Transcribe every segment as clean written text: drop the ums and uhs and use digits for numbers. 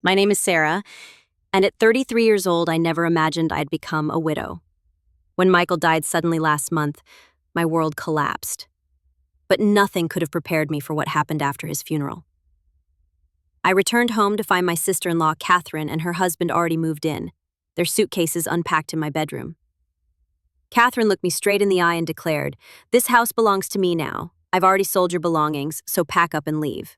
My name is Sarah, and at 33 years old, I never imagined I'd become a widow. When Michael died suddenly last month, my world collapsed. But nothing could have prepared me for what happened after his funeral. I returned home to find my sister-in-law, Catherine, and her husband already moved in, their suitcases unpacked in my bedroom. Catherine looked me straight in the eye and declared, "This house belongs to me now. I've already sold your belongings, so pack up and leave."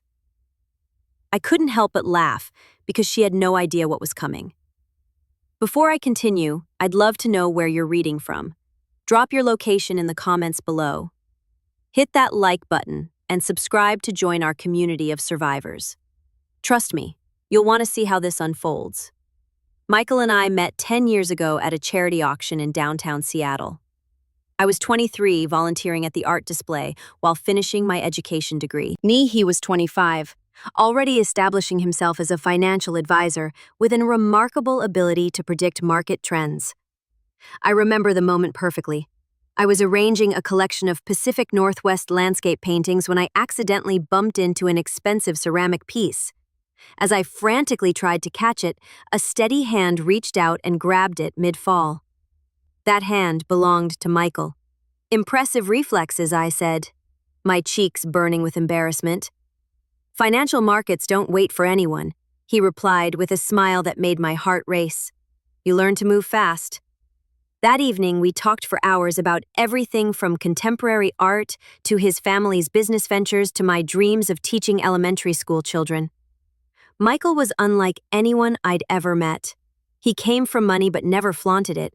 I couldn't help but laugh because she had no idea what was coming. Before I continue, I'd love to know where you're reading from. Drop your location in the comments below. Hit that like button and subscribe to join our community of survivors. Trust me, you'll want to see how this unfolds. Michael and I met 10 years ago at a charity auction in downtown Seattle. I was 23, volunteering at the art display while finishing my education degree. He was 25, already establishing himself as a financial advisor with a remarkable ability to predict market trends. I remember the moment perfectly. I was arranging a collection of Pacific Northwest landscape paintings when I accidentally bumped into an expensive ceramic piece. As I frantically tried to catch it, a steady hand reached out and grabbed it mid-fall. That hand belonged to Michael. "Impressive reflexes," I said, my cheeks burning with embarrassment. "Financial markets don't wait for anyone," he replied with a smile that made my heart race. "You learn to move fast." That evening, we talked for hours about everything from contemporary art to his family's business ventures to my dreams of teaching elementary school children. Michael was unlike anyone I'd ever met. He came from money but never flaunted it.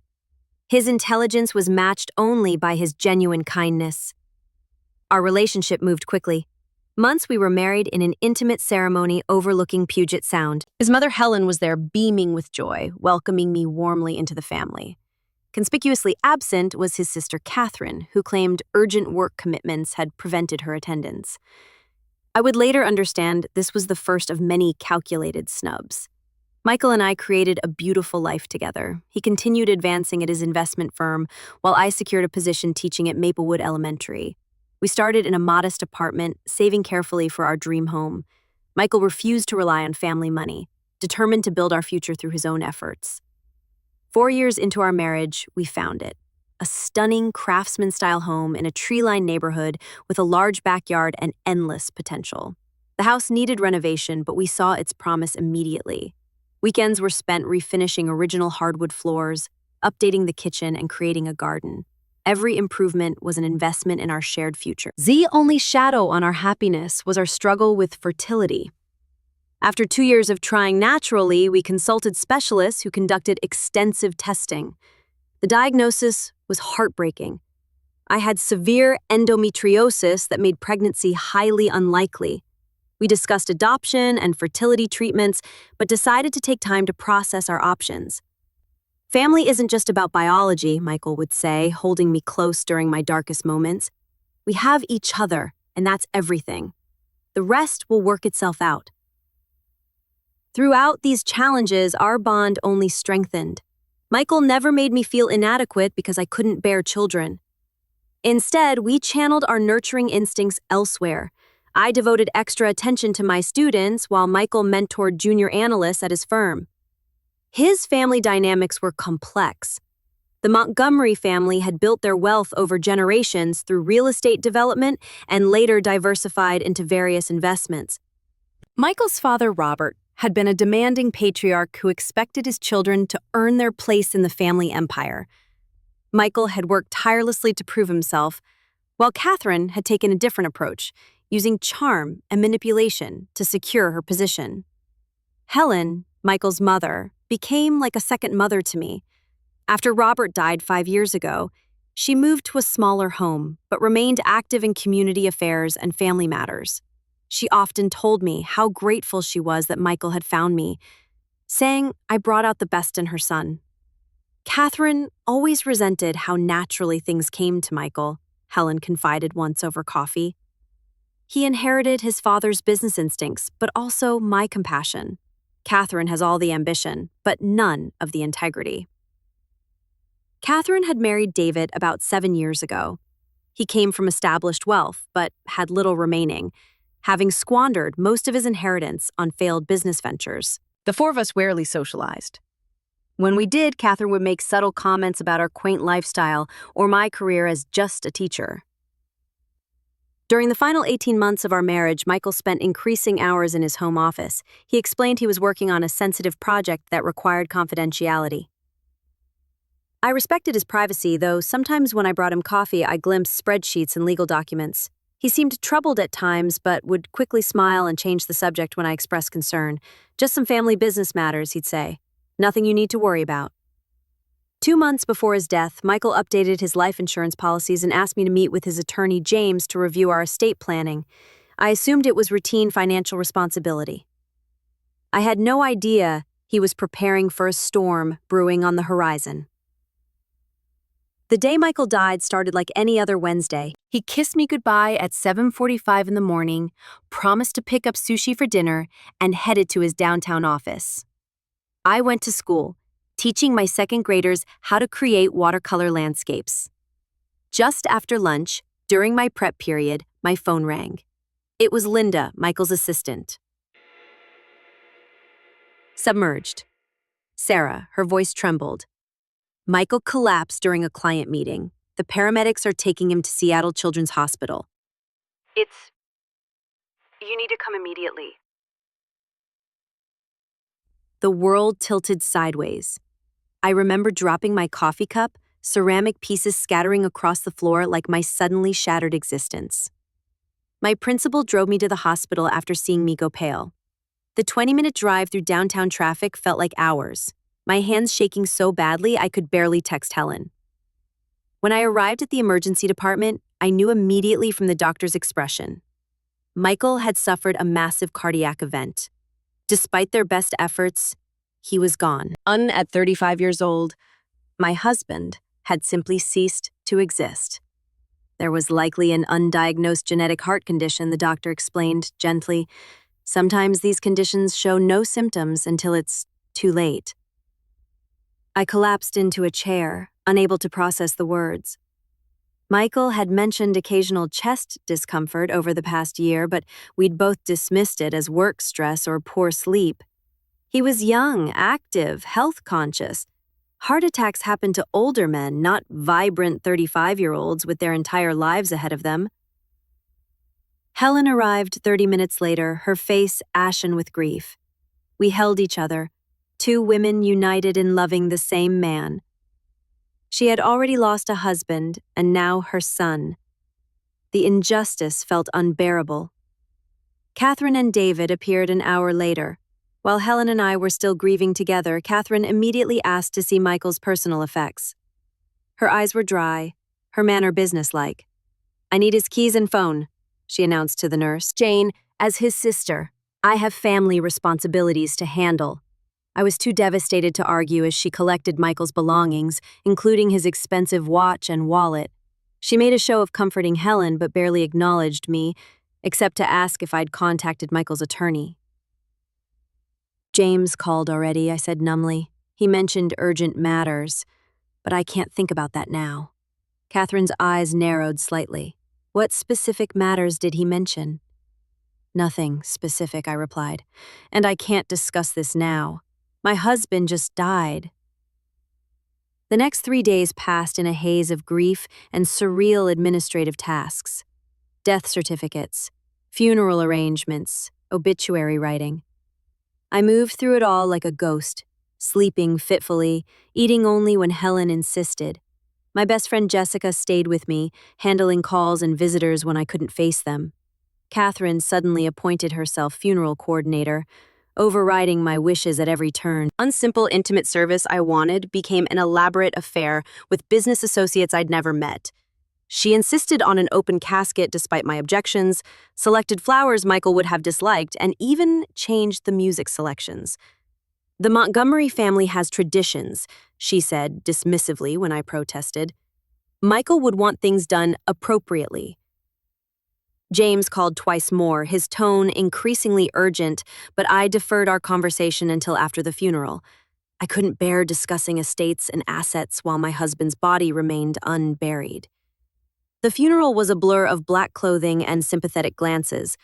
His intelligence was matched only by his genuine kindness. Our relationship moved quickly. Months we were married in an intimate ceremony overlooking Puget Sound. His mother Helen was there beaming with joy, welcoming me warmly into the family. Conspicuously absent was his sister Catherine, who claimed urgent work commitments had prevented her attendance. I would later understand this was the first of many calculated snubs. Michael and I created a beautiful life together. He continued advancing at his investment firm, while I secured a position teaching at Maplewood Elementary. We started in a modest apartment, saving carefully for our dream home. Michael refused to rely on family money, determined to build our future through his own efforts. 4 years into our marriage, we found it. A stunning craftsman-style home in a tree-lined neighborhood with a large backyard and endless potential. The house needed renovation, but we saw its promise immediately. Weekends were spent refinishing original hardwood floors, updating the kitchen, and creating a garden. Every improvement was an investment in our shared future. The only shadow on our happiness was our struggle with fertility. After 2 years of trying naturally, we consulted specialists who conducted extensive testing. The diagnosis was heartbreaking. I had severe endometriosis that made pregnancy highly unlikely. We discussed adoption and fertility treatments, but decided to take time to process our options. "Family isn't just about biology," Michael would say, holding me close during my darkest moments. "We have each other, and that's everything. The rest will work itself out." Throughout these challenges, our bond only strengthened. Michael never made me feel inadequate because I couldn't bear children. Instead, we channeled our nurturing instincts elsewhere. I devoted extra attention to my students while Michael mentored junior analysts at his firm. His family dynamics were complex. The Montgomery family had built their wealth over generations through real estate development and later diversified into various investments. Michael's father, Robert, had been a demanding patriarch who expected his children to earn their place in the family empire. Michael had worked tirelessly to prove himself, while Catherine had taken a different approach, using charm and manipulation to secure her position. Helen, Michael's mother, became like a second mother to me. After Robert died 5 years ago, she moved to a smaller home, but remained active in community affairs and family matters. She often told me how grateful she was that Michael had found me, saying I brought out the best in her son. Catherine always resented how naturally things came to Michael, Helen confided once over coffee. He inherited his father's business instincts, but also my compassion. Catherine has all the ambition, but none of the integrity. Catherine had married David about 7 years ago. He came from established wealth, but had little remaining, having squandered most of his inheritance on failed business ventures. The four of us rarely socialized. When we did, Catherine would make subtle comments about our quaint lifestyle or my career as just a teacher. During the final 18 months of our marriage, Michael spent increasing hours in his home office. He explained he was working on a sensitive project that required confidentiality. I respected his privacy, though sometimes when I brought him coffee, I glimpsed spreadsheets and legal documents. He seemed troubled at times, but would quickly smile and change the subject when I expressed concern. Just some family business matters, he'd say. Nothing you need to worry about. 2 months before his death, Michael updated his life insurance policies and asked me to meet with his attorney, James, to review our estate planning. I assumed it was routine financial responsibility. I had no idea he was preparing for a storm brewing on the horizon. The day Michael died started like any other Wednesday. He kissed me goodbye at 7:45 in the morning, promised to pick up sushi for dinner, and headed to his downtown office. I went to school, teaching my second graders how to create watercolor landscapes. Just after lunch, during my prep period, my phone rang. It was Linda, Michael's assistant. Submerged. Sarah, her voice trembled. Michael collapsed during a client meeting. The paramedics are taking him to Seattle Children's Hospital. You need to come immediately. The world tilted sideways. I remember dropping my coffee cup, ceramic pieces scattering across the floor like my suddenly shattered existence. My principal drove me to the hospital after seeing me go pale. The 20-minute drive through downtown traffic felt like hours, my hands shaking so badly I could barely text Helen. When I arrived at the emergency department, I knew immediately from the doctor's expression. Michael had suffered a massive cardiac event. Despite their best efforts, he was gone. At 35 years old, my husband had simply ceased to exist. There was likely an undiagnosed genetic heart condition, the doctor explained gently. Sometimes these conditions show no symptoms until it's too late. I collapsed into a chair, unable to process the words. Michael had mentioned occasional chest discomfort over the past year, but we'd both dismissed it as work stress or poor sleep. He was young, active, health-conscious. Heart attacks happen to older men, not vibrant 35-year-olds with their entire lives ahead of them. Helen arrived 30 minutes later, her face ashen with grief. We held each other, two women united in loving the same man. She had already lost a husband, and now her son. The injustice felt unbearable. Catherine and David appeared an hour later. While Helen and I were still grieving together, Catherine immediately asked to see Michael's personal effects. Her eyes were dry, her manner businesslike. "I need his keys and phone," she announced to the nurse. "Jane, as his sister, I have family responsibilities to handle." I was too devastated to argue as she collected Michael's belongings, including his expensive watch and wallet. She made a show of comforting Helen but barely acknowledged me, except to ask if I'd contacted Michael's attorney. "James called already," I said numbly. "He mentioned urgent matters, but I can't think about that now." Catherine's eyes narrowed slightly. "What specific matters did he mention?" "Nothing specific," I replied. "And I can't discuss this now. My husband just died." The next 3 days passed in a haze of grief and surreal administrative tasks. Death certificates, funeral arrangements, obituary writing. I moved through it all like a ghost, sleeping fitfully, eating only when Helen insisted. My best friend Jessica stayed with me, handling calls and visitors when I couldn't face them. Catherine suddenly appointed herself funeral coordinator, overriding my wishes at every turn. One simple, intimate service I wanted became an elaborate affair with business associates I'd never met. She insisted on an open casket despite my objections, selected flowers Michael would have disliked, and even changed the music selections. "The Montgomery family has traditions," she said dismissively when I protested. "Michael would want things done appropriately." James called twice more, his tone increasingly urgent, but I deferred our conversation until after the funeral. I couldn't bear discussing estates and assets while my husband's body remained unburied. The funeral was a blur of black clothing and sympathetic glances.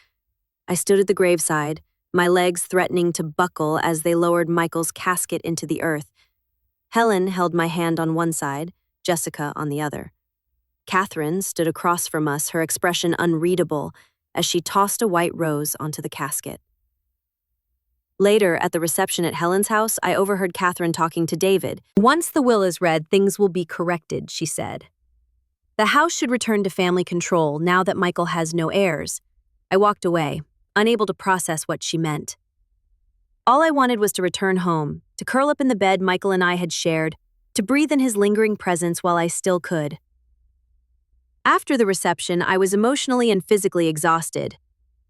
I stood at the graveside, my legs threatening to buckle as they lowered Michael's casket into the earth. Helen held my hand on one side, Jessica on the other. Catherine stood across from us, her expression unreadable, as she tossed a white rose onto the casket. Later, at the reception at Helen's house, I overheard Catherine talking to David. "Once the will is read, things will be corrected," she said. "The house should return to family control now that Michael has no heirs." I walked away, unable to process what she meant. All I wanted was to return home, to curl up in the bed Michael and I had shared, to breathe in his lingering presence while I still could. After the reception, I was emotionally and physically exhausted.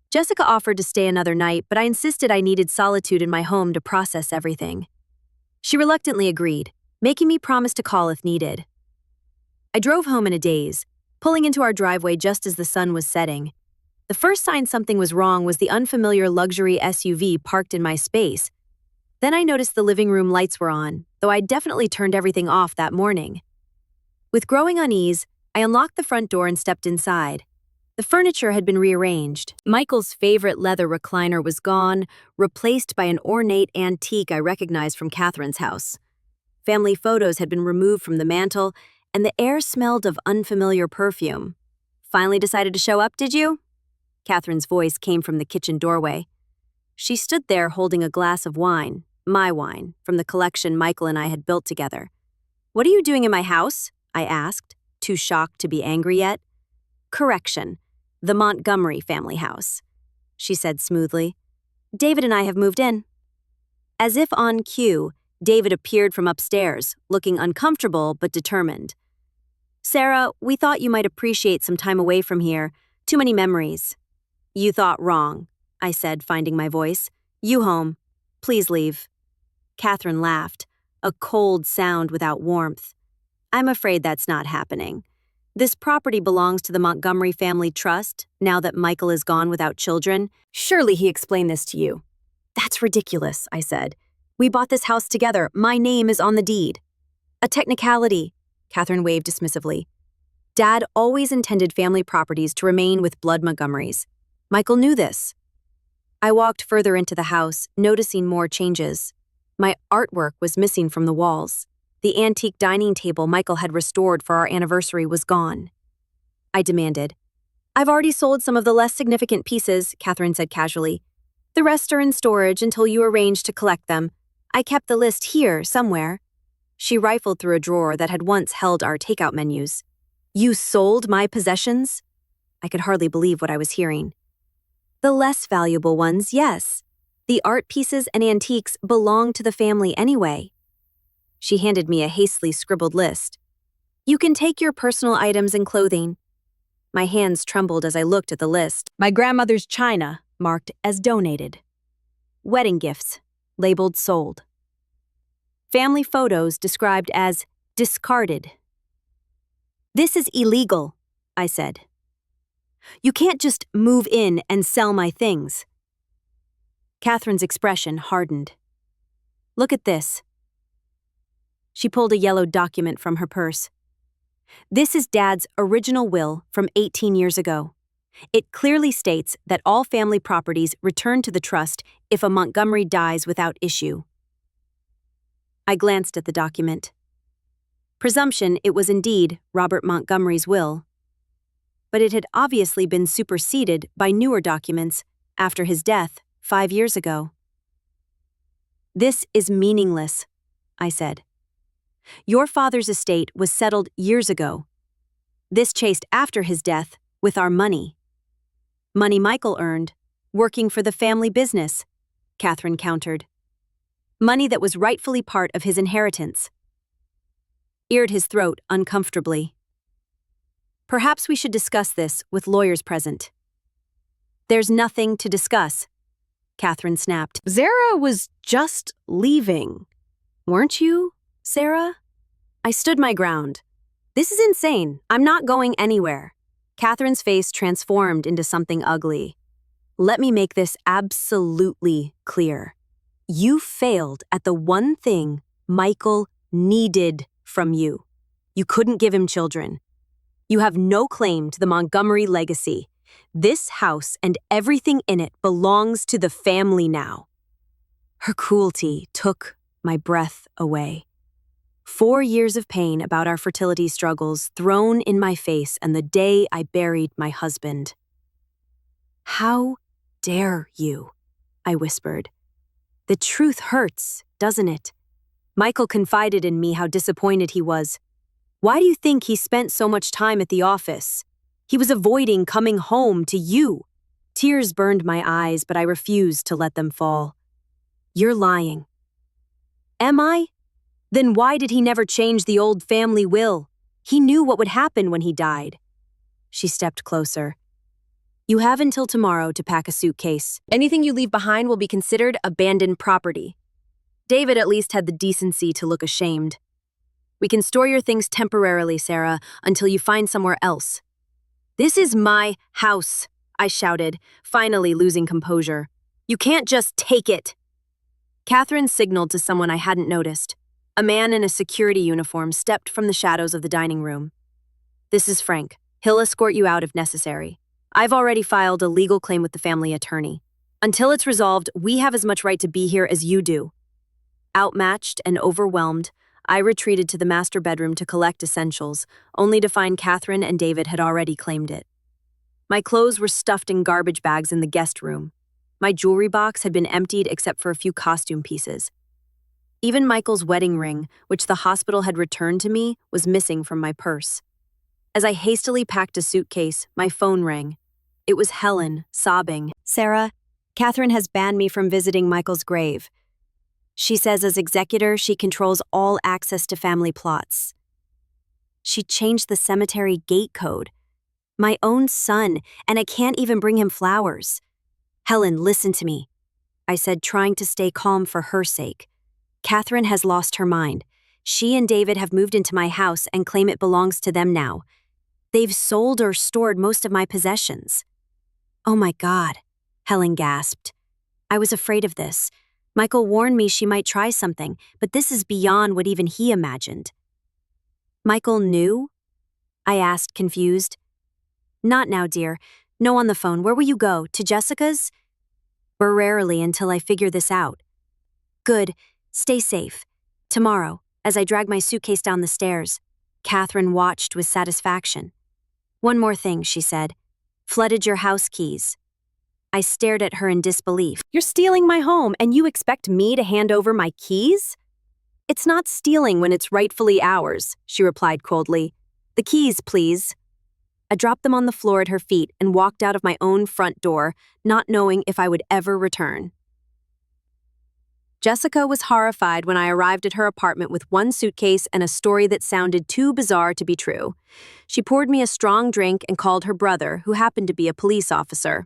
Jessica offered to stay another night, but I insisted I needed solitude in my home to process everything. She reluctantly agreed, making me promise to call if needed. I drove home in a daze, pulling into our driveway just as the sun was setting. The first sign something was wrong was the unfamiliar luxury SUV parked in my space. Then I noticed the living room lights were on, though I'd definitely turned everything off that morning. With growing unease, I unlocked the front door and stepped inside. The furniture had been rearranged. Michael's favorite leather recliner was gone, replaced by an ornate antique I recognized from Catherine's house. Family photos had been removed from the mantel, and the air smelled of unfamiliar perfume. "Finally decided to show up, did you?" Catherine's voice came from the kitchen doorway. She stood there holding a glass of wine, my wine, from the collection Michael and I had built together. "What are you doing in my house?" I asked, too shocked to be angry yet. "Correction, the Montgomery family house," she said smoothly. "David and I have moved in." As if on cue, David appeared from upstairs, looking uncomfortable but determined. "Sarah, we thought you might appreciate some time away from here. Too many memories." "You thought wrong," I said, finding my voice. "You home. Please leave." Catherine laughed, a cold sound without warmth. "I'm afraid that's not happening. This property belongs to the Montgomery Family Trust, now that Michael is gone without children. Surely he explained this to you." "That's ridiculous," I said. "We bought this house together. My name is on the deed." "A technicality," Catherine waved dismissively. "Dad always intended family properties to remain with blood Montgomerys. Michael knew this." I walked further into the house, noticing more changes. My artwork was missing from the walls. The antique dining table Michael had restored for our anniversary was gone. I demanded. "I've already sold some of the less significant pieces," Catherine said casually. "The rest are in storage until you arrange to collect them. I kept the list here, somewhere." She rifled through a drawer that had once held our takeout menus. "You sold my possessions?" I could hardly believe what I was hearing. "The less valuable ones, yes. The art pieces and antiques belong to the family anyway." She handed me a hastily scribbled list. "You can take your personal items and clothing." My hands trembled as I looked at the list. My grandmother's china, marked as donated. Wedding gifts, labeled sold. Family photos described as discarded. "This is illegal," I said. "You can't just move in and sell my things." Catherine's expression hardened. "Look at this." She pulled a yellow document from her purse. "This is Dad's original will from 18 years ago. It clearly states that all family properties return to the trust if a Montgomery dies without issue." I glanced at the document. Presumption it was indeed Robert Montgomery's will. But it had obviously been superseded by newer documents after his death 5 years ago. "This is meaningless," I said. "Your father's estate was settled years ago. This chased after his death with our money. Money Michael earned, working for the family business," Catherine countered. "Money that was rightfully part of his inheritance." Eared his throat uncomfortably. "Perhaps we should discuss this with lawyers present." "There's nothing to discuss," Catherine snapped. "Zara was just leaving, weren't you, Sarah?" I stood my ground. "This is insane. I'm not going anywhere." Catherine's face transformed into something ugly. "Let me make this absolutely clear. You failed at the one thing Michael needed from you. You couldn't give him children. You have no claim to the Montgomery legacy. This house and everything in it belongs to the family now. Her cruelty took my breath away. 4 years of pain about our fertility struggles thrown in my face, and the day I buried my husband. "How dare you?" I whispered. "The truth hurts, doesn't it?" Michael confided in me how disappointed he was. "Why do you think he spent so much time at the office? He was avoiding coming home to you." Tears burned my eyes, but I refused to let them fall. "You're lying." "Am I? Then why did he never change the old family will? He knew what would happen when he died." She stepped closer. "You have until tomorrow to pack a suitcase. Anything you leave behind will be considered abandoned property." David at least had the decency to look ashamed. "We can store your things temporarily, Sarah, until you find somewhere else." "This is my house," I shouted, finally losing composure. "You can't just take it." Catherine signaled to someone I hadn't noticed. A man in a security uniform stepped from the shadows of the dining room. "This is Frank. He'll escort you out if necessary. I've already filed a legal claim with the family attorney. Until it's resolved, we have as much right to be here as you do." Outmatched and overwhelmed, I retreated to the master bedroom to collect essentials, only to find Catherine and David had already claimed it. My clothes were stuffed in garbage bags in the guest room. My jewelry box had been emptied except for a few costume pieces. Even Michael's wedding ring, which the hospital had returned to me, was missing from my purse. As I hastily packed a suitcase, my phone rang. It was Helen, sobbing. "Sarah, Catherine has banned me from visiting Michael's grave. She says as executor, she controls all access to family plots. She changed the cemetery gate code. My own son, and I can't even bring him flowers." "Helen, listen to me," I said, trying to stay calm for her sake. "Catherine has lost her mind. She and David have moved into my house and claim it belongs to them now. They've sold or stored most of my possessions." "Oh my God," Helen gasped. "I was afraid of this. Michael warned me she might try something, but this is beyond what even he imagined." "Michael knew?" I asked, confused. "Not now, dear. No on the phone. Where will you go? To Jessica's?" "Rarely until I figure this out." "Good. Stay safe. Tomorrow, as I drag my suitcase down the stairs." Catherine watched with satisfaction. "One more thing," she said. "Flooded your house keys." I stared at her in disbelief. "You're stealing my home, and you expect me to hand over my keys?" "It's not stealing when it's rightfully ours," she replied coldly. "The keys, please." I dropped them on the floor at her feet and walked out of my own front door, not knowing if I would ever return. Jessica was horrified when I arrived at her apartment with one suitcase and a story that sounded too bizarre to be true. She poured me a strong drink and called her brother, who happened to be a police officer.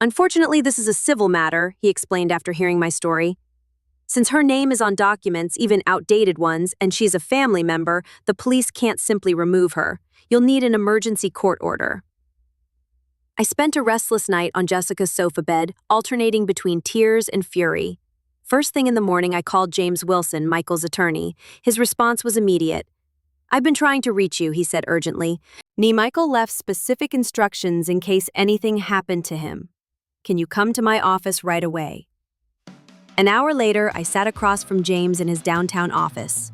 "Unfortunately, this is a civil matter," he explained after hearing my story. "Since her name is on documents, even outdated ones, and she's a family member, the police can't simply remove her. You'll need an emergency court order." I spent a restless night on Jessica's sofa bed, alternating between tears and fury. First thing in the morning, I called James Wilson, Michael's attorney. His response was immediate. "I've been trying to reach you," he said urgently. Michael left specific instructions in case anything happened to him. Can you come to my office right away?" An hour later, I sat across from James in his downtown office.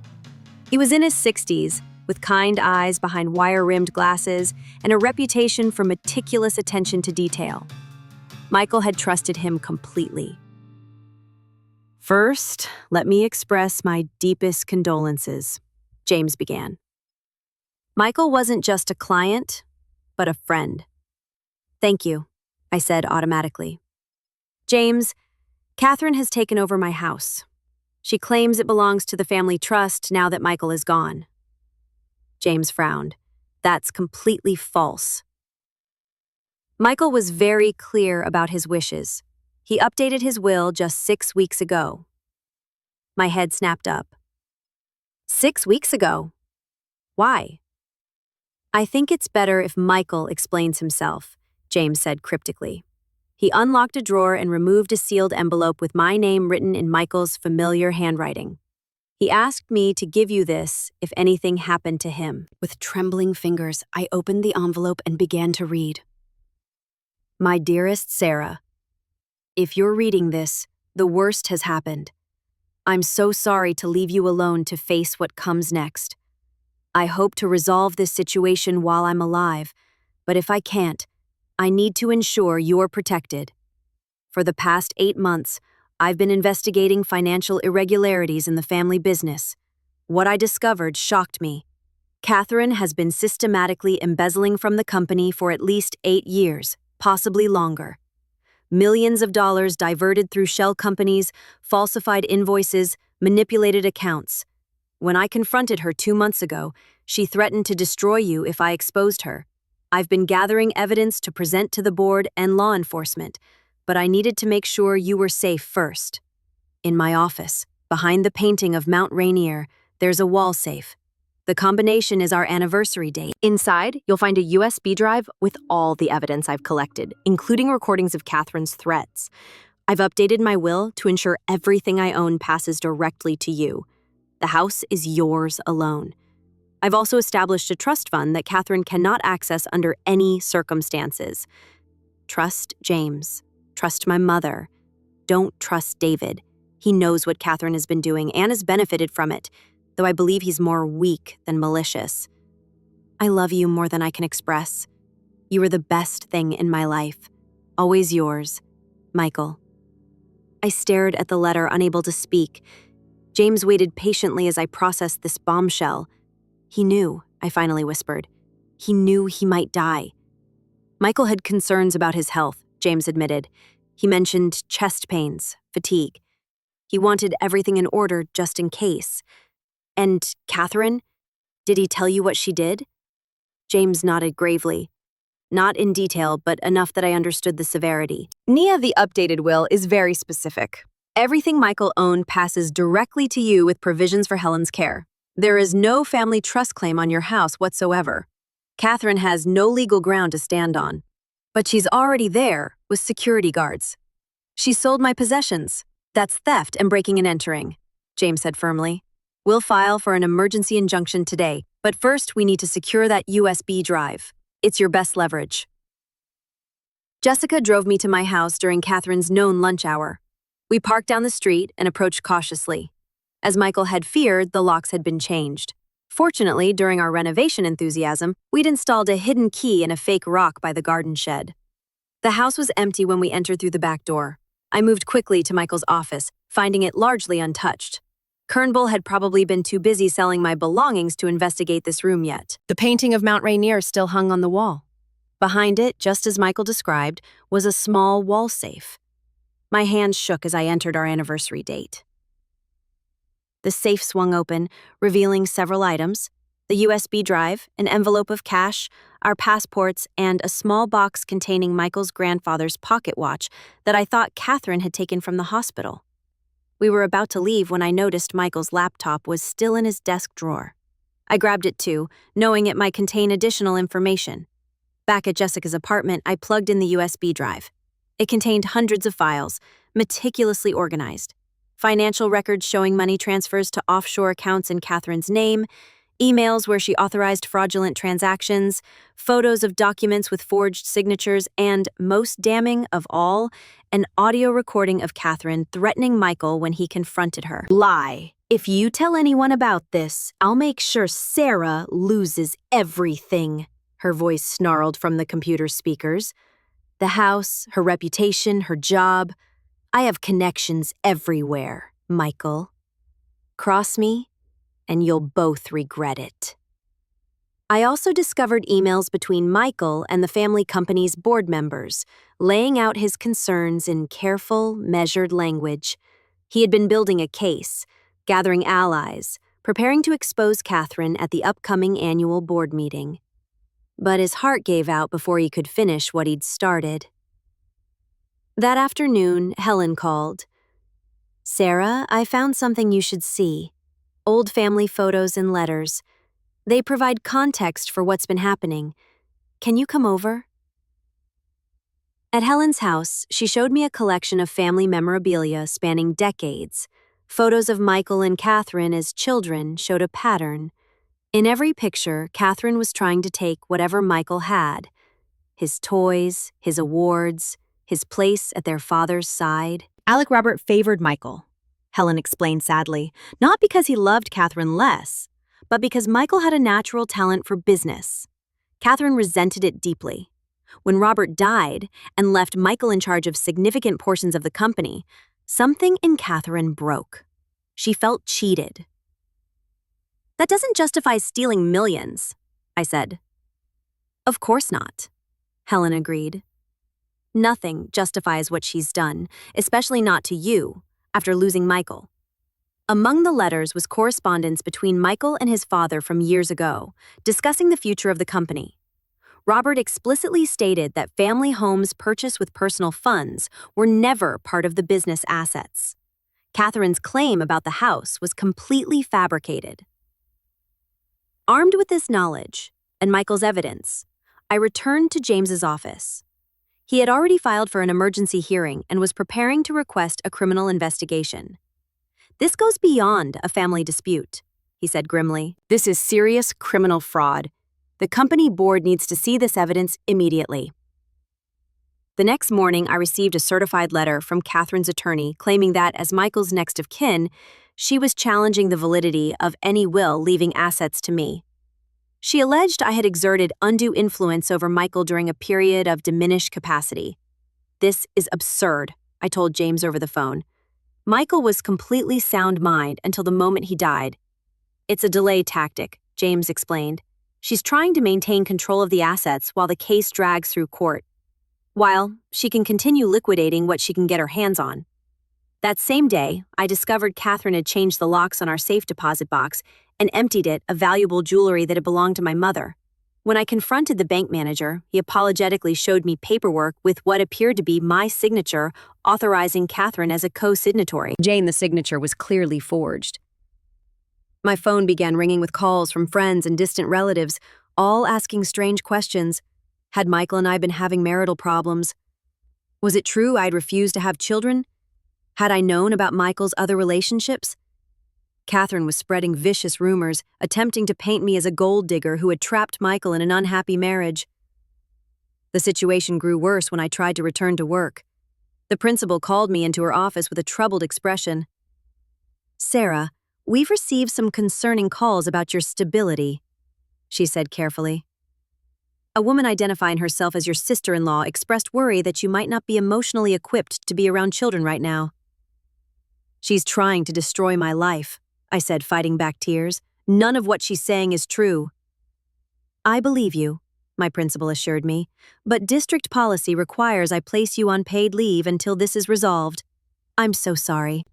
He was in his 60s, with kind eyes behind wire-rimmed glasses and a reputation for meticulous attention to detail. Michael had trusted him completely. "First, let me express my deepest condolences," James began. Michael wasn't just a client, but a friend. "Thank you," I said automatically. "James, Catherine has taken over my house. She claims it belongs to the family trust now that Michael is gone." James frowned. "That's completely false." Michael was very clear about his wishes. He updated his will just 6 weeks ago. My head snapped up. 6 weeks ago? Why? "I think it's better if Michael explains himself," James said cryptically. He unlocked a drawer and removed a sealed envelope with my name written in Michael's familiar handwriting. "He asked me to give you this if anything happened to him." With trembling fingers, I opened the envelope and began to read. My dearest Sarah, if you're reading this, the worst has happened. I'm so sorry to leave you alone to face what comes next. I hope to resolve this situation while I'm alive, but if I can't, I need to ensure you're protected. For the past 8 months, I've been investigating financial irregularities in the family business. What I discovered shocked me. Catherine has been systematically embezzling from the company for at least 8 years, possibly longer. Millions of dollars diverted through shell companies, falsified invoices, manipulated accounts. When I confronted her 2 months ago, she threatened to destroy you if I exposed her. I've been gathering evidence to present to the board and law enforcement, but I needed to make sure you were safe first. In my office, behind the painting of Mount Rainier, there's a wall safe. The combination is our anniversary date. Inside, you'll find a USB drive with all the evidence I've collected, including recordings of Catherine's threats. I've updated my will to ensure everything I own passes directly to you. The house is yours alone. I've also established a trust fund that Catherine cannot access under any circumstances. Trust James. Trust my mother. Don't trust David. He knows what Catherine has been doing and has benefited from it, though I believe he's more weak than malicious. I love you more than I can express. You are the best thing in my life. Always yours, Michael. I stared at the letter, unable to speak. James waited patiently as I processed this bombshell. He knew, I finally whispered. He knew he might die. Michael had concerns about his health, James admitted. He mentioned chest pains, fatigue. He wanted everything in order just in case. And Catherine? Did he tell you what she did? James nodded gravely. Not in detail, but enough that I understood the severity. Nia, the updated will, is very specific. Everything Michael owned passes directly to you with provisions for Helen's care. There is no family trust claim on your house whatsoever. Catherine has no legal ground to stand on. But she's already there with security guards. She sold my possessions. That's theft and breaking and entering, James said firmly. We'll file for an emergency injunction today, but first we need to secure that USB drive. It's your best leverage. Jessica drove me to my house during Catherine's known lunch hour. We parked down the street and approached cautiously. As Michael had feared, the locks had been changed. Fortunately, during our renovation enthusiasm, we'd installed a hidden key in a fake rock by the garden shed. The house was empty when we entered through the back door. I moved quickly to Michael's office, finding it largely untouched. Kernbull had probably been too busy selling my belongings to investigate this room yet. The painting of Mount Rainier still hung on the wall. Behind it, just as Michael described, was a small wall safe. My hands shook as I entered our anniversary date. The safe swung open, revealing several items: the USB drive, an envelope of cash, our passports, and a small box containing Michael's grandfather's pocket watch that I thought Catherine had taken from the hospital. We were about to leave when I noticed Michael's laptop was still in his desk drawer. I grabbed it too, knowing it might contain additional information. Back at Jessica's apartment, I plugged in the USB drive. It contained hundreds of files, meticulously organized. Financial records showing money transfers to offshore accounts in Catherine's name, emails where she authorized fraudulent transactions, photos of documents with forged signatures, and, most damning of all, an audio recording of Catherine threatening Michael when he confronted her. Lie. If you tell anyone about this, I'll make sure Sarah loses everything, her voice snarled from the computer speakers. The house, her reputation, her job. I have connections everywhere, Michael. Cross me, and you'll both regret it. I also discovered emails between Michael and the family company's board members, laying out his concerns in careful, measured language. He had been building a case, gathering allies, preparing to expose Catherine at the upcoming annual board meeting. But his heart gave out before he could finish what he'd started. That afternoon, Helen called. Sarah, I found something you should see. Old family photos and letters. They provide context for what's been happening. Can you come over? At Helen's house, she showed me a collection of family memorabilia spanning decades. Photos of Michael and Catherine as children showed a pattern. In every picture, Catherine was trying to take whatever Michael had: his toys, his awards, his place at their father's side. Alec Robert favored Michael, Helen explained sadly, not because he loved Catherine less, but because Michael had a natural talent for business. Catherine resented it deeply. When Robert died and left Michael in charge of significant portions of the company, something in Catherine broke. She felt cheated. "That doesn't justify stealing millions," I said. "Of course not," Helen agreed. "Nothing justifies what she's done, especially not to you, after losing Michael." Among the letters was correspondence between Michael and his father from years ago, discussing the future of the company. Robert explicitly stated that family homes purchased with personal funds were never part of the business assets. Catherine's claim about the house was completely fabricated. Armed with this knowledge, and Michael's evidence, I returned to James's office. He had already filed for an emergency hearing and was preparing to request a criminal investigation. "This goes beyond a family dispute," he said grimly. "This is serious criminal fraud. The company board needs to see this evidence immediately." The next morning, I received a certified letter from Catherine's attorney claiming that, as Michael's next of kin, she was challenging the validity of any will leaving assets to me. She alleged I had exerted undue influence over Michael during a period of diminished capacity. "This is absurd," I told James over the phone. "Michael was completely sound mind until the moment he died." "It's a delay tactic," James explained. "She's trying to maintain control of the assets while the case drags through court, while she can continue liquidating what she can get her hands on." That same day, I discovered Catherine had changed the locks on our safe deposit box and emptied it of valuable jewelry that had belonged to my mother. When I confronted the bank manager, he apologetically showed me paperwork with what appeared to be my signature, authorizing Catherine as a co-signatory. Jane, the signature was clearly forged. My phone began ringing with calls from friends and distant relatives, all asking strange questions. Had Michael and I been having marital problems? Was it true I'd refused to have children? Had I known about Michael's other relationships? Catherine was spreading vicious rumors, attempting to paint me as a gold digger who had trapped Michael in an unhappy marriage. The situation grew worse when I tried to return to work. The principal called me into her office with a troubled expression. "Sarah, we've received some concerning calls about your stability," she said carefully. "A woman identifying herself as your sister-in-law expressed worry that you might not be emotionally equipped to be around children right now." "She's trying to destroy my life," I said, fighting back tears. "None of what she's saying is true." "I believe you," my principal assured me, "but district policy requires I place you on paid leave until this is resolved. I'm so sorry."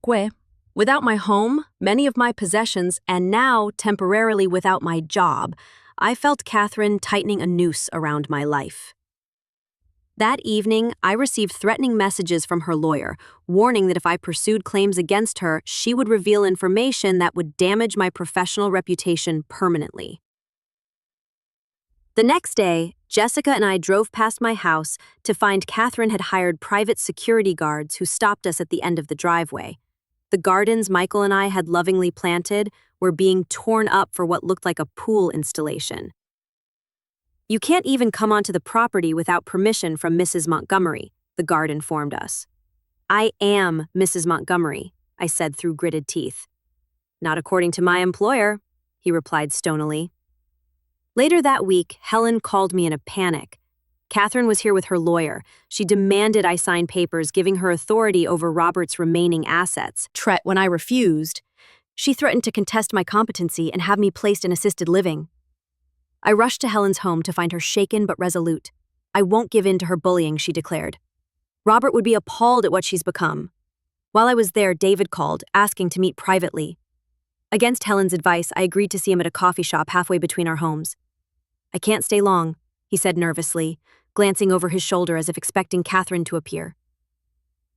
Without my home, many of my possessions, and now temporarily without my job, I felt Catherine tightening a noose around my life. That evening, I received threatening messages from her lawyer, warning that if I pursued claims against her, she would reveal information that would damage my professional reputation permanently. The next day, Jessica and I drove past my house to find Catherine had hired private security guards who stopped us at the end of the driveway. The gardens Michael and I had lovingly planted were being torn up for what looked like a pool installation. "You can't even come onto the property without permission from Mrs. Montgomery," the guard informed us. "I am Mrs. Montgomery," I said through gritted teeth. "Not according to my employer," he replied stonily. Later that week, Helen called me in a panic. Catherine was here with her lawyer. She demanded I sign papers giving her authority over Robert's remaining assets. When I refused, she threatened to contest my competency and have me placed in assisted living. I rushed to Helen's home to find her shaken but resolute. "I won't give in to her bullying," she declared. "Robert would be appalled at what she's become." While I was there, David called, asking to meet privately. Against Helen's advice, I agreed to see him at a coffee shop halfway between our homes. "I can't stay long," he said nervously, glancing over his shoulder as if expecting Catherine to appear.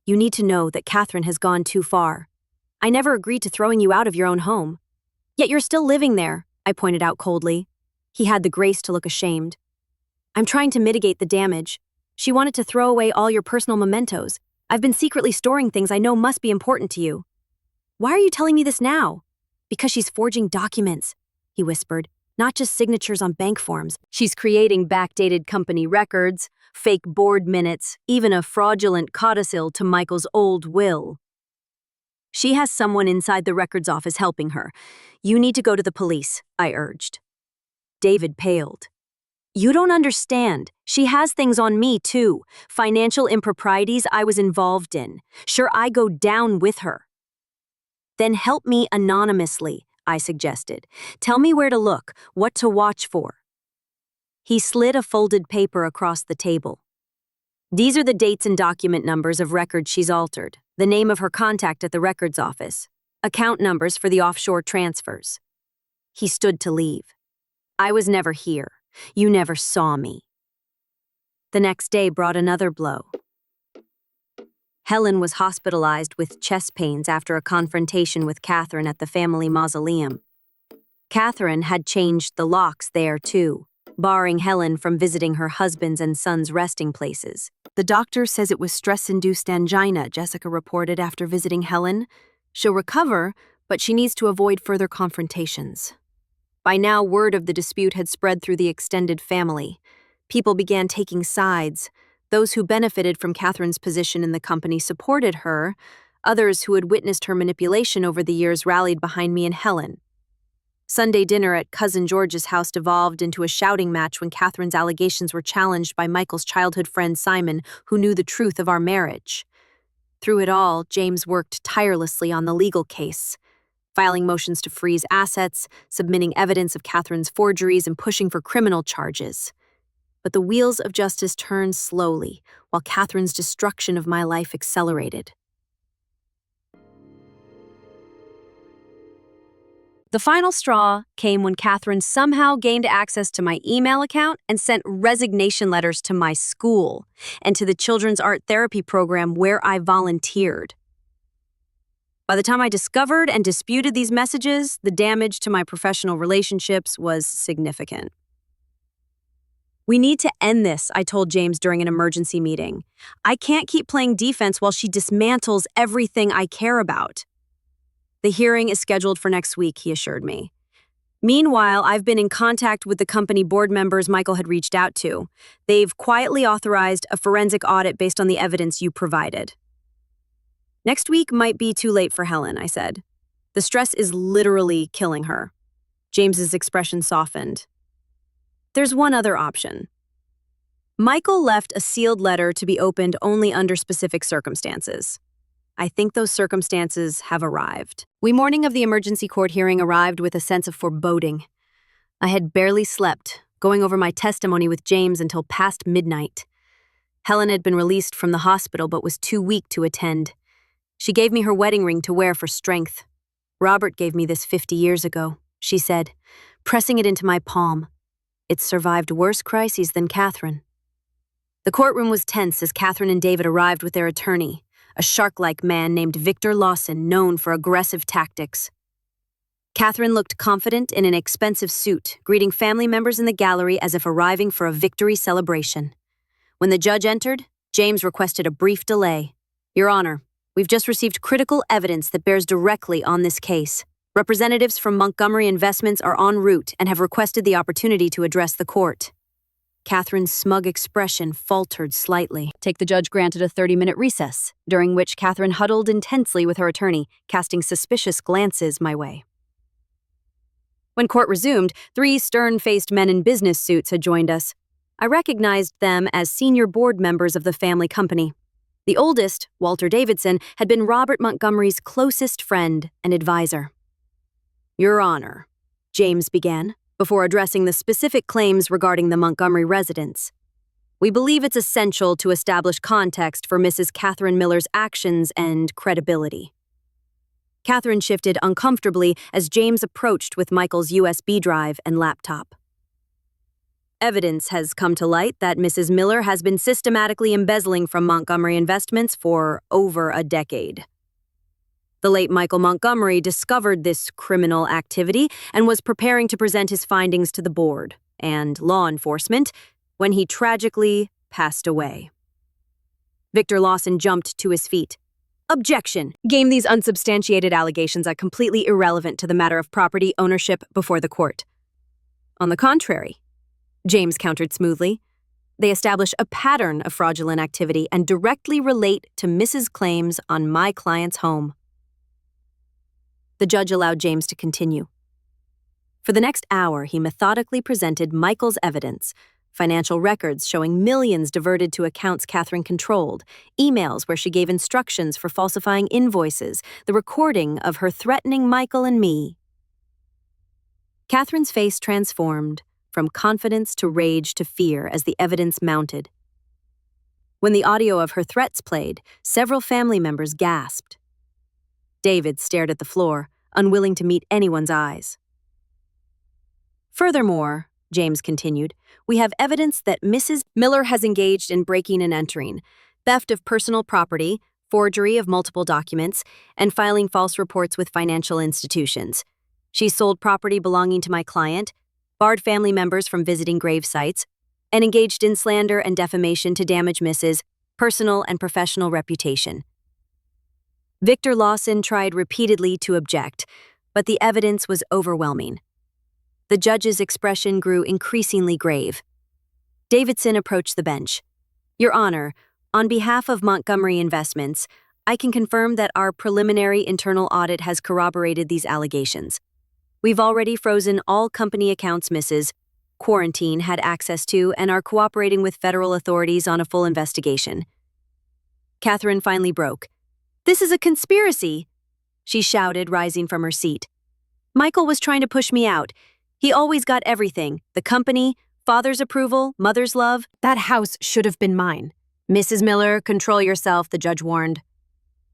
"You need to know that Catherine has gone too far. I never agreed to throwing you out of your own home. Yet you're still living there," I pointed out coldly. He had the grace to look ashamed. "I'm trying to mitigate the damage. She wanted to throw away all your personal mementos. I've been secretly storing things I know must be important to you." "Why are you telling me this now?" "Because she's forging documents," he whispered, "not just signatures on bank forms. She's creating backdated company records, fake board minutes, even a fraudulent codicil to Michael's old will. She has someone inside the records office helping her. You need to go to the police, I urged. David paled. You don't understand. She has things on me, too. Financial improprieties I was involved in. Sure, I go down with her. Then help me anonymously, I suggested. Tell me where to look, what to watch for. He slid a folded paper across the table. These are the dates and document numbers of records she's altered, the name of her contact at the records office, account numbers for the offshore transfers. He stood to leave. I was never here. You never saw me. The next day brought another blow. Helen was hospitalized with chest pains after a confrontation with Catherine at the family mausoleum. Catherine had changed the locks there, too, barring Helen from visiting her husband's and son's resting places. The doctor says it was stress-induced angina, Jessica reported after visiting Helen. She'll recover, but she needs to avoid further confrontations. By now, word of the dispute had spread through the extended family. People began taking sides. Those who benefited from Catherine's position in the company supported her. Others who had witnessed her manipulation over the years rallied behind me and Helen. Sunday dinner at Cousin George's house devolved into a shouting match when Catherine's allegations were challenged by Michael's childhood friend Simon, who knew the truth of our marriage. Through it all, James worked tirelessly on the legal case, filing motions to freeze assets, submitting evidence of Catherine's forgeries, and pushing for criminal charges. But the wheels of justice turned slowly, while Catherine's destruction of my life accelerated. The final straw came when Catherine somehow gained access to my email account and sent resignation letters to my school and to the children's art therapy program where I volunteered. By the time I discovered and disputed these messages, the damage to my professional relationships was significant. We need to end this, I told James during an emergency meeting. I can't keep playing defense while she dismantles everything I care about. The hearing is scheduled for next week, he assured me. Meanwhile, I've been in contact with the company board members Michael had reached out to. They've quietly authorized a forensic audit based on the evidence you provided. Next week might be too late for Helen, I said. The stress is literally killing her. James's expression softened. There's one other option. Michael left a sealed letter to be opened only under specific circumstances. I think those circumstances have arrived. The morning of the emergency court hearing arrived with a sense of foreboding. I had barely slept, going over my testimony with James until past midnight. Helen had been released from the hospital but was too weak to attend. She gave me her wedding ring to wear for strength. Robert gave me this 50 years ago, she said, pressing it into my palm. It's survived worse crises than Catherine. The courtroom was tense as Catherine and David arrived with their attorney, a shark-like man named Victor Lawson, known for aggressive tactics. Catherine looked confident in an expensive suit, greeting family members in the gallery as if arriving for a victory celebration. When the judge entered, James requested a brief delay. Your Honor, we've just received critical evidence that bears directly on this case. Representatives from Montgomery Investments are en route and have requested the opportunity to address the court. Catherine's smug expression faltered slightly. The judge granted a 30-minute recess, during which Catherine huddled intensely with her attorney, casting suspicious glances my way. When court resumed, 3 stern-faced men in business suits had joined us. I recognized them as senior board members of the family company. The oldest, Walter Davidson, had been Robert Montgomery's closest friend and advisor. Your Honor, James began, before addressing the specific claims regarding the Montgomery residence. We believe it's essential to establish context for Mrs. Catherine Miller's actions and credibility. Catherine shifted uncomfortably as James approached with Michael's USB drive and laptop. Evidence has come to light that Mrs. Miller has been systematically embezzling from Montgomery Investments for over a decade. The late Michael Montgomery discovered this criminal activity and was preparing to present his findings to the board and law enforcement when he tragically passed away. Victor Lawson jumped to his feet. Objection! Game these unsubstantiated allegations are completely irrelevant to the matter of property ownership before the court. On the contrary, James countered smoothly, They establish a pattern of fraudulent activity and directly relate to Mrs. claims on my client's home. The judge allowed James to continue. For the next hour, he methodically presented Michael's evidence, financial records showing millions diverted to accounts Catherine controlled, emails where she gave instructions for falsifying invoices, the recording of her threatening Michael and me. Catherine's face transformed from confidence to rage to fear as the evidence mounted. When the audio of her threats played, several family members gasped. David stared at the floor, unwilling to meet anyone's eyes. Furthermore, James continued, we have evidence that Mrs. Miller has engaged in breaking and entering, theft of personal property, forgery of multiple documents, and filing false reports with financial institutions. She sold property belonging to my client, barred family members from visiting grave sites, and engaged in slander and defamation to damage Mrs. personal and professional reputation. Victor Lawson tried repeatedly to object, but the evidence was overwhelming. The judge's expression grew increasingly grave. Davidson approached the bench. Your Honor, on behalf of Montgomery Investments, I can confirm that our preliminary internal audit has corroborated these allegations. We've already frozen all company accounts Mrs. Quarantine had access to and are cooperating with federal authorities on a full investigation. Catherine finally broke. This is a conspiracy, she shouted, rising from her seat. Michael was trying to push me out. He always got everything, the company, father's approval, mother's love. That house should have been mine. Mrs. Miller, control yourself, the judge warned.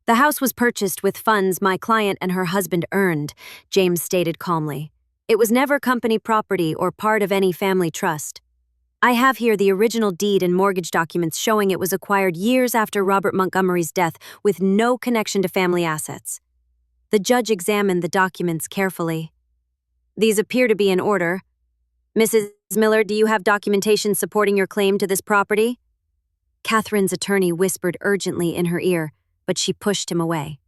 The house was purchased with funds my client and her husband earned, James stated calmly. It was never company property or part of any family trust. I have here the original deed and mortgage documents showing it was acquired years after Robert Montgomery's death with no connection to family assets. The judge examined the documents carefully. These appear to be in order. Mrs. Miller, do you have documentation supporting your claim to this property? Catherine's attorney whispered urgently in her ear, but she pushed him away.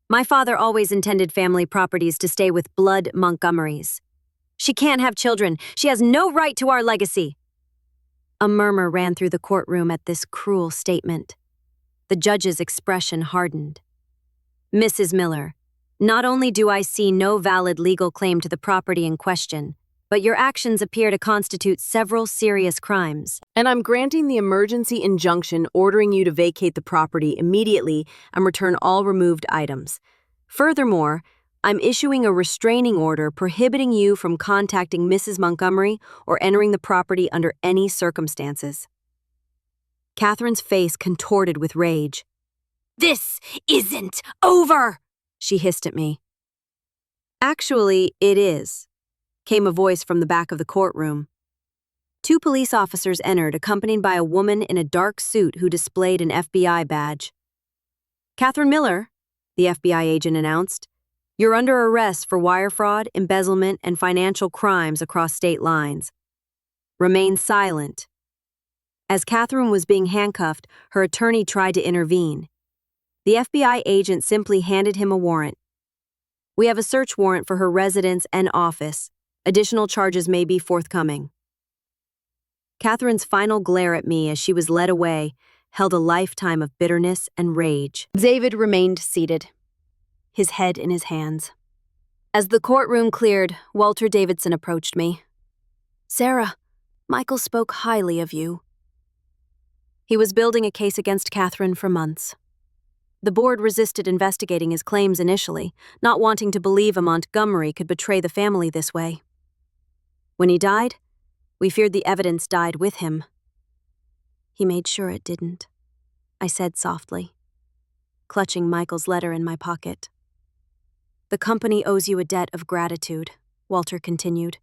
My father always intended family properties to stay with blood Montgomerys. She can't have children. She has no right to our legacy. A murmur ran through the courtroom at this cruel statement. The judge's expression hardened. Mrs. Miller, not only do I see no valid legal claim to the property in question, but your actions appear to constitute several serious crimes. And I'm granting the emergency injunction ordering you to vacate the property immediately and return all removed items. Furthermore, I'm issuing a restraining order prohibiting you from contacting Mrs. Montgomery or entering the property under any circumstances. Catherine's face contorted with rage. This isn't over, she hissed at me. Actually, it is, came a voice from the back of the courtroom. Two police officers entered, accompanied by a woman in a dark suit who displayed an FBI badge. Catherine Miller, the FBI agent announced, you're under arrest for wire fraud, embezzlement, and financial crimes across state lines. Remain silent. As Catherine was being handcuffed, her attorney tried to intervene. The FBI agent simply handed him a warrant. We have a search warrant for her residence and office. Additional charges may be forthcoming. Catherine's final glare at me as she was led away held a lifetime of bitterness and rage. David remained seated, his head in his hands. As the courtroom cleared, Walter Davidson approached me. Sarah, Michael spoke highly of you. He was building a case against Catherine for months. The board resisted investigating his claims initially, not wanting to believe a Montgomery could betray the family this way. When he died, we feared the evidence died with him. He made sure it didn't, I said softly, clutching Michael's letter in my pocket. The company owes you a debt of gratitude, Walter continued.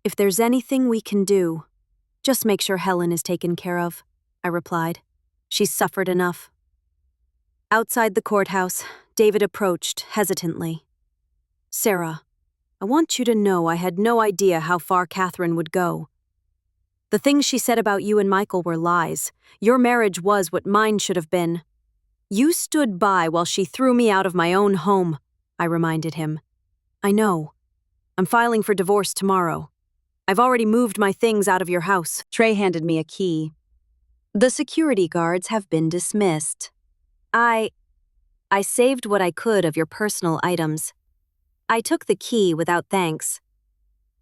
If there's anything we can do, just make sure Helen is taken care of, I replied. She's suffered enough. Outside the courthouse, David approached hesitantly. Sarah, I want you to know I had no idea how far Catherine would go. The things she said about you and Michael were lies. Your marriage was what mine should have been. You stood by while she threw me out of my own home, I reminded him. I know. I'm filing for divorce tomorrow. I've already moved my things out of your house. Trey handed me a key. The security guards have been dismissed. I saved what I could of your personal items. I took the key without thanks.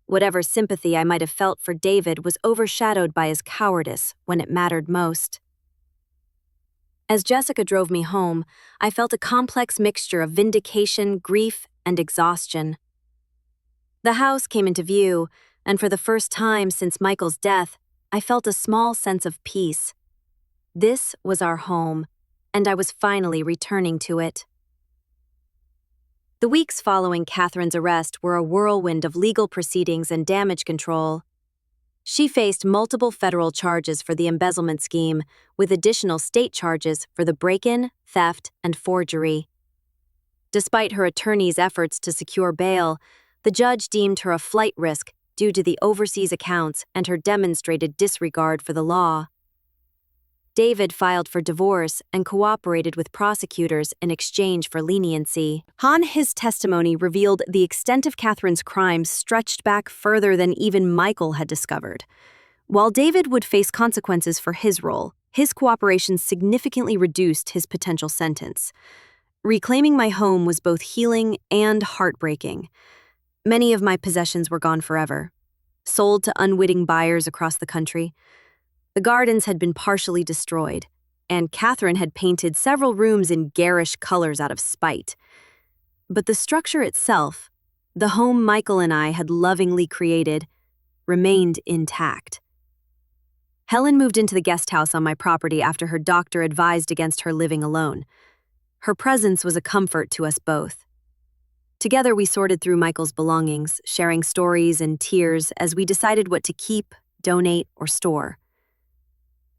Whatever sympathy I might have felt for David was overshadowed by his cowardice when it mattered most. As Jessica drove me home, I felt a complex mixture of vindication, grief, and exhaustion. The house came into view, and for the first time since Michael's death, I felt a small sense of peace. This was our home, and I was finally returning to it. The weeks following Catherine's arrest were a whirlwind of legal proceedings and damage control. She faced multiple federal charges for the embezzlement scheme, with additional state charges for the break-in, theft, and forgery. Despite her attorney's efforts to secure bail, the judge deemed her a flight risk due to the overseas accounts and her demonstrated disregard for the law. David filed for divorce and cooperated with prosecutors in exchange for leniency. His testimony revealed the extent of Catherine's crimes stretched back further than even Michael had discovered. While David would face consequences for his role, his cooperation significantly reduced his potential sentence. Reclaiming my home was both healing and heartbreaking. Many of my possessions were gone forever, sold to unwitting buyers across the country. The gardens had been partially destroyed, and Catherine had painted several rooms in garish colors out of spite. But the structure itself, the home Michael and I had lovingly created, remained intact. Helen moved into the guest house on my property after her doctor advised against her living alone. Her presence was a comfort to us both. Together we sorted through Michael's belongings, sharing stories and tears as we decided what to keep, donate, or store.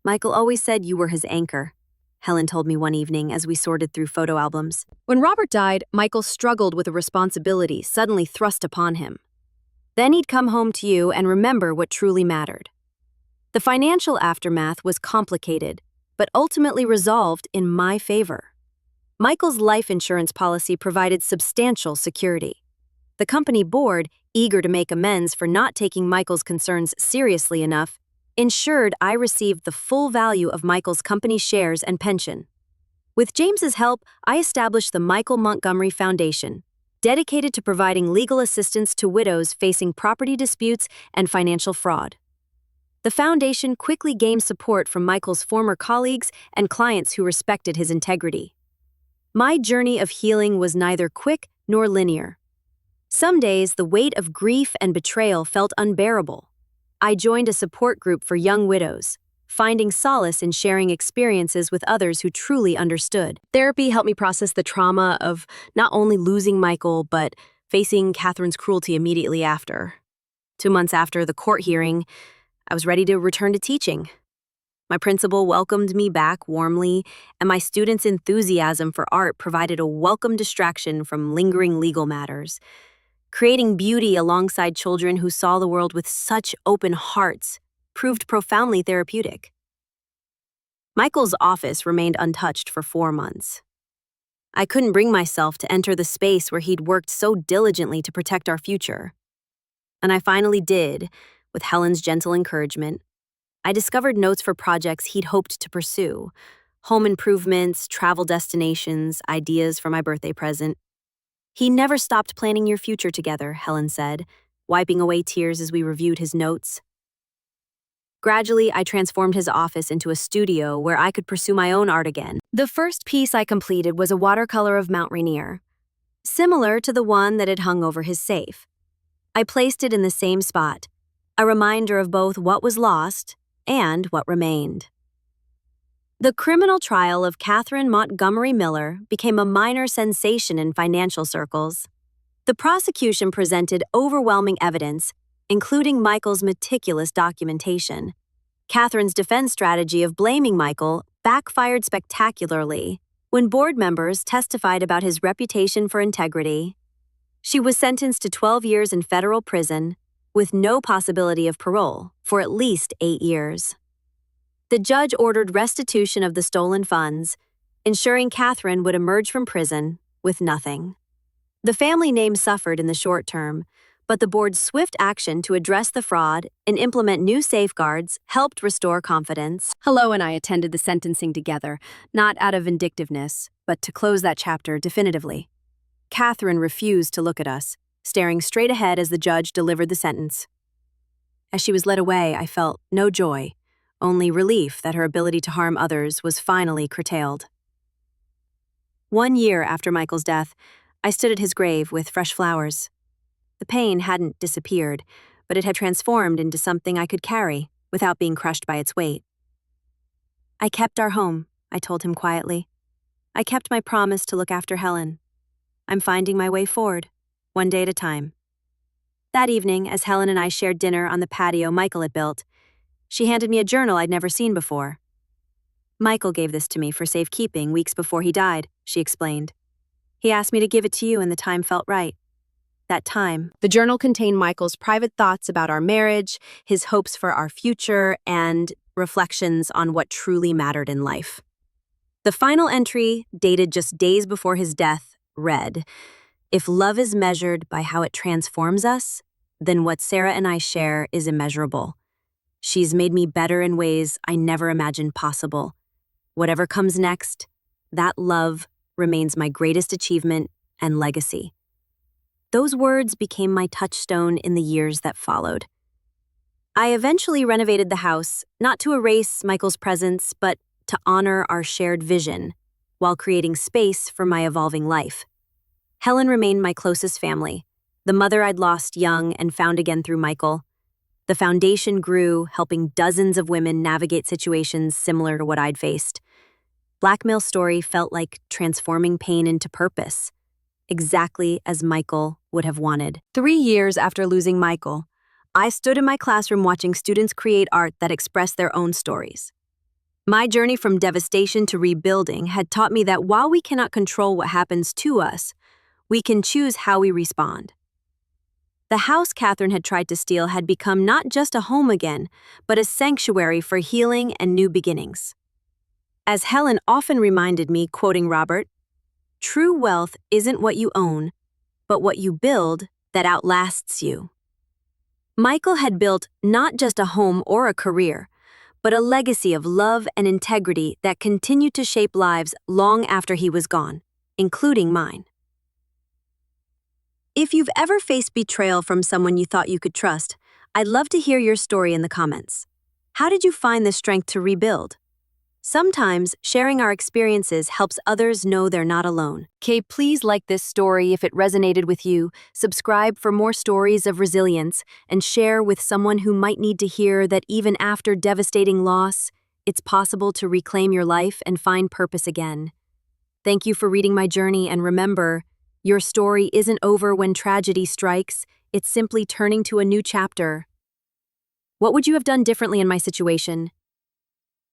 Michael always said you were his anchor, Helen told me one evening as we sorted through photo albums. When Robert died, Michael struggled with a responsibility suddenly thrust upon him. Then he'd come home to you and remember what truly mattered. The financial aftermath was complicated, but ultimately resolved in my favor. Michael's life insurance policy provided substantial security. The company board, eager to make amends for not taking Michael's concerns seriously enough, ensured I received the full value of Michael's company shares and pension. With James's help, I established the Michael Montgomery Foundation, dedicated to providing legal assistance to widows facing property disputes and financial fraud. The foundation quickly gained support from Michael's former colleagues and clients who respected his integrity. My journey of healing was neither quick nor linear. Some days, the weight of grief and betrayal felt unbearable. I joined a support group for young widows, finding solace in sharing experiences with others who truly understood. Therapy helped me process the trauma of not only losing Michael, but facing Catherine's cruelty immediately after. 2 months after the court hearing, I was ready to return to teaching. My principal welcomed me back warmly, and my students' enthusiasm for art provided a welcome distraction from lingering legal matters. Creating beauty alongside children who saw the world with such open hearts proved profoundly therapeutic. Michael's office remained untouched for 4 months. I couldn't bring myself to enter the space where he'd worked so diligently to protect our future. And I finally did, with Helen's gentle encouragement. I discovered notes for projects he'd hoped to pursue: home improvements, travel destinations, ideas for my birthday present. "He never stopped planning your future together," Helen said, wiping away tears as we reviewed his notes. Gradually, I transformed his office into a studio where I could pursue my own art again. The first piece I completed was a watercolor of Mount Rainier, similar to the one that had hung over his safe. I placed it in the same spot, a reminder of both what was lost and what remained. The criminal trial of Catherine Montgomery Miller became a minor sensation in financial circles. The prosecution presented overwhelming evidence, including Michael's meticulous documentation. Catherine's defense strategy of blaming Michael backfired spectacularly when board members testified about his reputation for integrity. She was sentenced to 12 years in federal prison, with no possibility of parole for at least 8 years. The judge ordered restitution of the stolen funds, ensuring Catherine would emerge from prison with nothing. The family name suffered in the short term, But the board's swift action to address the fraud and implement new safeguards helped restore confidence. Hello and I attended the sentencing together, not out of vindictiveness, but to close that chapter definitively. Catherine refused to look at us, staring straight ahead as the judge delivered the sentence. As she was led away, I felt no joy, only relief that her ability to harm others was finally curtailed. 1 year after Michael's death, I stood at his grave with fresh flowers. The pain hadn't disappeared, but it had transformed into something I could carry without being crushed by its weight. I kept our home, I told him quietly. I kept my promise to look after Helen. I'm finding my way forward, one day at a time. That evening, as Helen and I shared dinner on the patio Michael had built, she handed me a journal I'd never seen before. Michael gave this to me for safekeeping weeks before he died, she explained. He asked me to give it to you and the time felt right. That time, the journal contained Michael's private thoughts about our marriage, his hopes for our future, and reflections on what truly mattered in life. The final entry, dated just days before his death, read, "If love is measured by how it transforms us, then what Sarah and I share is immeasurable. She's made me better in ways I never imagined possible. Whatever comes next, that love remains my greatest achievement and legacy." Those words became my touchstone in the years that followed. I eventually renovated the house, not to erase Michael's presence, but to honor our shared vision, while creating space for my evolving life. Helen remained my closest family, the mother I'd lost young and found again through Michael. The foundation grew, helping dozens of women navigate situations similar to what I'd faced. Blackmail's story felt like transforming pain into purpose, exactly as Michael would have wanted. 3 years after losing Michael, I stood in my classroom watching students create art that expressed their own stories. My journey from devastation to rebuilding had taught me that while we cannot control what happens to us, we can choose how we respond. The house Catherine had tried to steal had become not just a home again, but a sanctuary for healing and new beginnings. As Helen often reminded me, quoting Robert, "True wealth isn't what you own, but what you build that outlasts you." Michael had built not just a home or a career, but a legacy of love and integrity that continued to shape lives long after he was gone, including mine. If you've ever faced betrayal from someone you thought you could trust, I'd love to hear your story in the comments. How did you find the strength to rebuild? Sometimes sharing our experiences helps others know they're not alone. Please like this story if it resonated with you, subscribe for more stories of resilience, and share with someone who might need to hear that even after devastating loss, it's possible to reclaim your life and find purpose again. Thank you for reading my journey, and remember, your story isn't over when tragedy strikes, it's simply turning to a new chapter. What would you have done differently in my situation?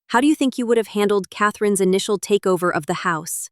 How do you think you would have handled Catherine's initial takeover of the house?